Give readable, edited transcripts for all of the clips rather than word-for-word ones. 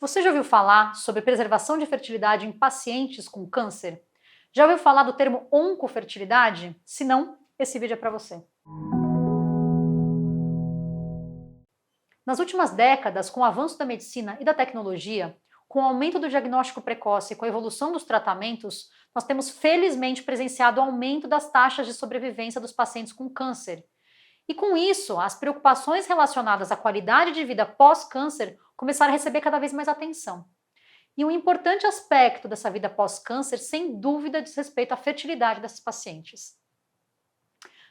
Você já ouviu falar sobre preservação de fertilidade em pacientes com câncer? Já ouviu falar do termo oncofertilidade? Se não, esse vídeo é para você. Nas últimas décadas, com o avanço da medicina e da tecnologia, com o aumento do diagnóstico precoce e com a evolução dos tratamentos, nós temos felizmente presenciado o aumento das taxas de sobrevivência dos pacientes com câncer. E com isso, as preocupações relacionadas à qualidade de vida pós-câncer começaram a receber cada vez mais atenção. E um importante aspecto dessa vida pós-câncer, sem dúvida, diz respeito à fertilidade dessas pacientes.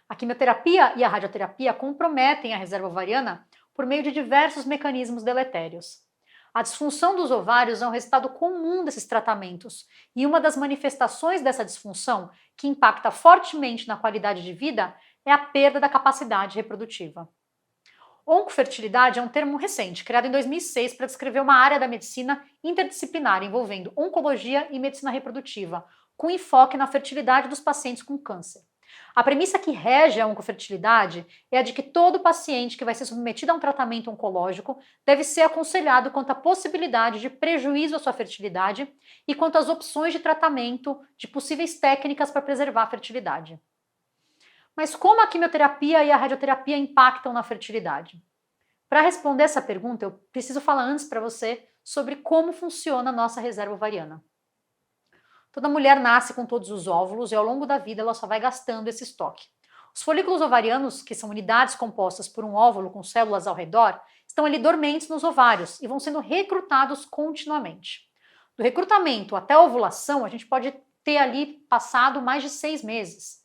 A quimioterapia e a radioterapia comprometem a reserva ovariana por meio de diversos mecanismos deletérios. A disfunção dos ovários é um resultado comum desses tratamentos, e uma das manifestações dessa disfunção, que impacta fortemente na qualidade de vida, é a perda da capacidade reprodutiva. Oncofertilidade é um termo recente, criado em 2006 para descrever uma área da medicina interdisciplinar envolvendo oncologia e medicina reprodutiva, com enfoque na fertilidade dos pacientes com câncer. A premissa que rege a oncofertilidade é a de que todo paciente que vai ser submetido a um tratamento oncológico deve ser aconselhado quanto à possibilidade de prejuízo à sua fertilidade e quanto às opções de tratamento de possíveis técnicas para preservar a fertilidade. Mas como a quimioterapia e a radioterapia impactam na fertilidade? Para responder essa pergunta, eu preciso falar antes para você sobre como funciona a nossa reserva ovariana. Toda mulher nasce com todos os óvulos e ao longo da vida ela só vai gastando esse estoque. Os folículos ovarianos, que são unidades compostas por um óvulo com células ao redor, estão ali dormentes nos ovários e vão sendo recrutados continuamente. Do recrutamento até a ovulação, a gente pode ter ali passado mais de 6 meses.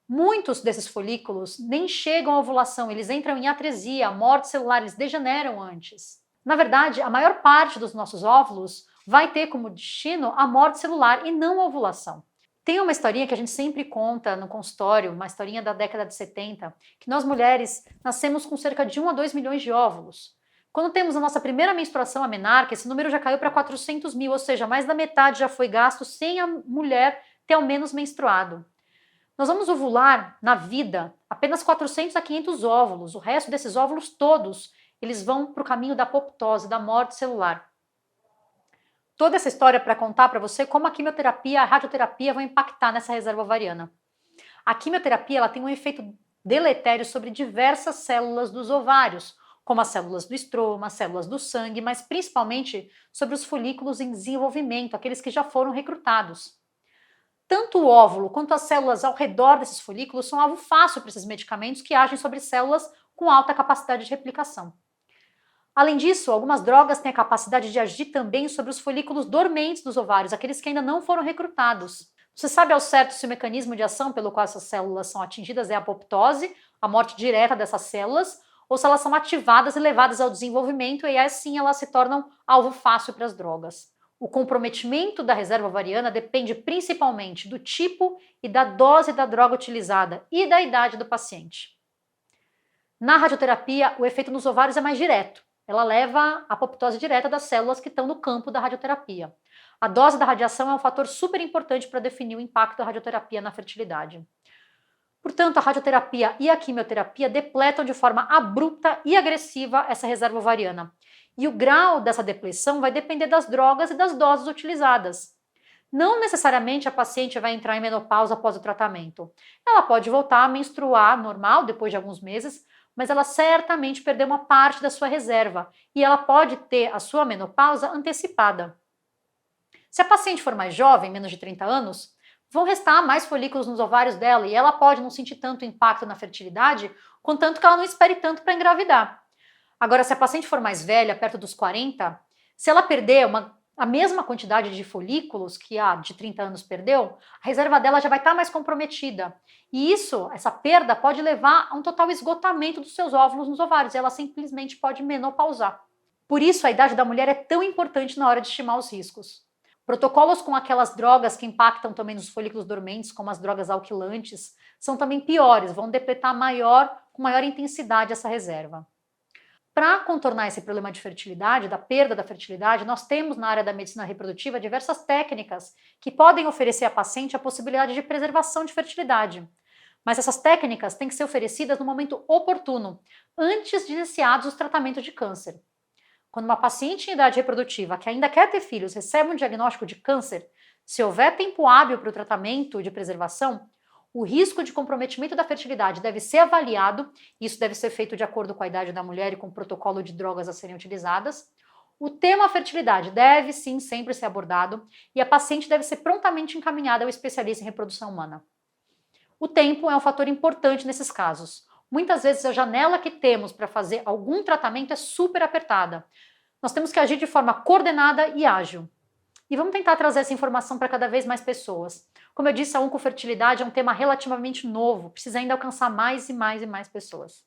Muitos desses folículos nem chegam à ovulação, eles entram em atresia, morte celular, eles degeneram antes. Na verdade, a maior parte dos nossos óvulos vai ter como destino a morte celular e não a ovulação. Tem uma historinha que a gente sempre conta no consultório, uma historinha da década de 70, que nós mulheres nascemos com cerca de 1 a 2 milhões de óvulos. Quando temos a nossa primeira menstruação, a menarca, esse número já caiu para 400 mil, ou seja, mais da metade já foi gasto sem a mulher ter ao menos menstruado. Nós vamos ovular na vida apenas 400 a 500 óvulos, o resto desses óvulos todos, eles vão para o caminho da apoptose, da morte celular. Toda essa história para contar para você como a quimioterapia e a radioterapia vão impactar nessa reserva ovariana. A quimioterapia ela tem um efeito deletério sobre diversas células dos ovários, como as células do estroma, as células do sangue, mas principalmente sobre os folículos em desenvolvimento, aqueles que já foram recrutados. Tanto o óvulo quanto as células ao redor desses folículos são alvo fácil para esses medicamentos que agem sobre células com alta capacidade de replicação. Além disso, algumas drogas têm a capacidade de agir também sobre os folículos dormentes dos ovários, aqueles que ainda não foram recrutados. Você sabe ao certo se o mecanismo de ação pelo qual essas células são atingidas é a apoptose, a morte direta dessas células, ou se elas são ativadas e levadas ao desenvolvimento e assim elas se tornam alvo fácil para as drogas. O comprometimento da reserva ovariana depende principalmente do tipo e da dose da droga utilizada e da idade do paciente. Na radioterapia, o efeito nos ovários é mais direto. Ela leva à apoptose direta das células que estão no campo da radioterapia. A dose da radiação é um fator super importante para definir o impacto da radioterapia na fertilidade. Portanto, a radioterapia e a quimioterapia depletam de forma abrupta e agressiva essa reserva ovariana. E o grau dessa depleção vai depender das drogas e das doses utilizadas. Não necessariamente a paciente vai entrar em menopausa após o tratamento. Ela pode voltar a menstruar normal depois de alguns meses, mas ela certamente perdeu uma parte da sua reserva e ela pode ter a sua menopausa antecipada. Se a paciente for mais jovem, menos de 30 anos, vão restar mais folículos nos ovários dela e ela pode não sentir tanto impacto na fertilidade, contanto que ela não espere tanto para engravidar. Agora, se a paciente for mais velha, perto dos 40, se ela perder a mesma quantidade de folículos que a de 30 anos perdeu, a reserva dela já vai estar mais comprometida. E essa perda pode levar a um total esgotamento dos seus óvulos nos ovários e ela simplesmente pode menopausar. Por isso, a idade da mulher é tão importante na hora de estimar os riscos. Protocolos com aquelas drogas que impactam também nos folículos dormentes, como as drogas alquilantes, são também piores, vão depletar com maior intensidade essa reserva. Para contornar esse problema de fertilidade, da perda da fertilidade, nós temos na área da medicina reprodutiva diversas técnicas que podem oferecer à paciente a possibilidade de preservação de fertilidade. Mas essas técnicas têm que ser oferecidas no momento oportuno, antes de iniciados os tratamentos de câncer. Quando uma paciente em idade reprodutiva que ainda quer ter filhos recebe um diagnóstico de câncer, se houver tempo hábil para o tratamento de preservação, o risco de comprometimento da fertilidade deve ser avaliado, isso deve ser feito de acordo com a idade da mulher e com o protocolo de drogas a serem utilizadas. O tema fertilidade deve sim sempre ser abordado e a paciente deve ser prontamente encaminhada ao especialista em reprodução humana. O tempo é um fator importante nesses casos. Muitas vezes a janela que temos para fazer algum tratamento é super apertada. Nós temos que agir de forma coordenada e ágil. E vamos tentar trazer essa informação para cada vez mais pessoas. Como eu disse, a oncofertilidade é um tema relativamente novo, precisa ainda alcançar mais e mais e mais pessoas.